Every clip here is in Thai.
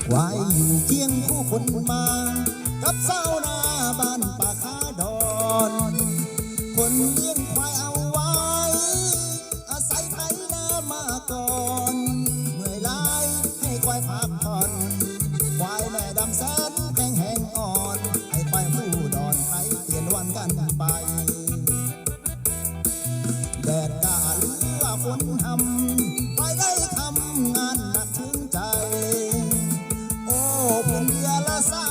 ควายอยู่เคียงคู่คนมากับเศร้าหน้าบ้านป่าขาดอนคนเลี้ยงควายเอาไว้อาศัยไถนามาก่อนเมื่อยล้าให้ควายพักผ่อนควายแม่ดำแสนแข็งแห้งอ่อนให้ควายผู้ดอนไถเปลี่ยนวันกันไปแดดกาหรือว่าฝนทำไปได้ทำงานหนักถึงใจโอ้เพื่อนเดียละสา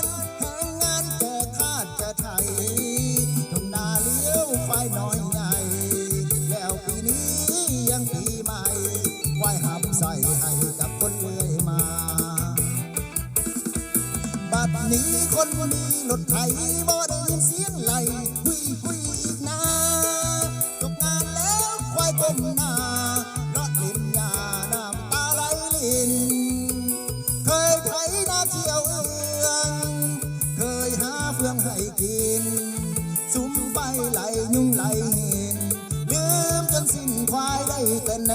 รแห่งงานแก่คาดจะไทยทุ่งนาเลี้ยวไฟน้อยใหญ่แล้วปีนี้ยังปีใหม่ไว้หับใส่ให้กับคนเลื่อยมาบัดนี้คนมีรถไถบ่ได้ยินเสียงไหลหุยหุยอีกนาตกงานแล้วควายก้มหน้าเลาะลิ้นยาน้ำตาไหลลินเคยไถนาเที่ยวเอืองเคยหาเฟืองให้กินสุมไฟไหลยุ่งไหลเห็นลืมจนสิ้นควายได้แต่แน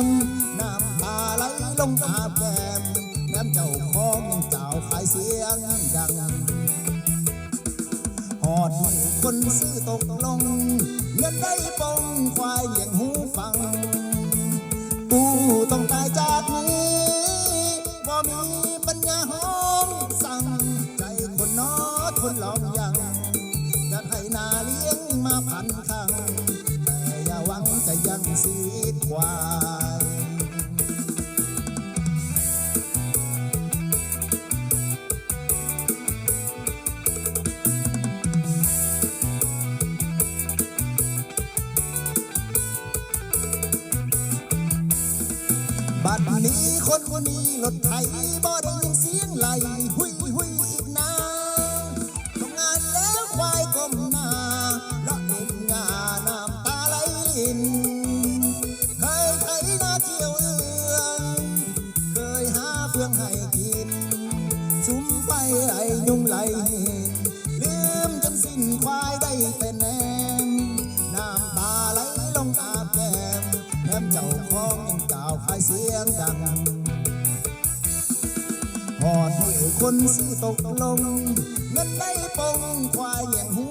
มน้ำตาไหลลงอาบแก้มแนมเจ้าของยังเจ้าขายเสียงดังหอดมือคนซื้อตกลงเงินได้ปงควายเลี้ยงหูฟังกูต้องตายจากนี้บ่มีปัญญาห้องสั่งใจคนน้อทนลองยังจะให้นาเลี้ยงมาพันครั้งแต่อย่าหวังจะยังชีวิตควายบัดนี้คนมีรถไถบ่ได้ยินเสียงไหลหุยหุยอีกนาทำงานแล้วควายก้มหน้าเลาะเล่นงาน้ำตาไหลลินเคยไถนาเที่ยวเอืองเคยหาเฟืองให้กินสุมไฟไหลยุ่งไหลเห็นลืมจนสิ้นควายได้แต่แนมน้ำตาไหลลงอาบแก้มแนมเจ้าของยังกล่าวขายเสียงดังหอดมือคนซื้อตกลงเงินได้ปงควายเลี้ยงหู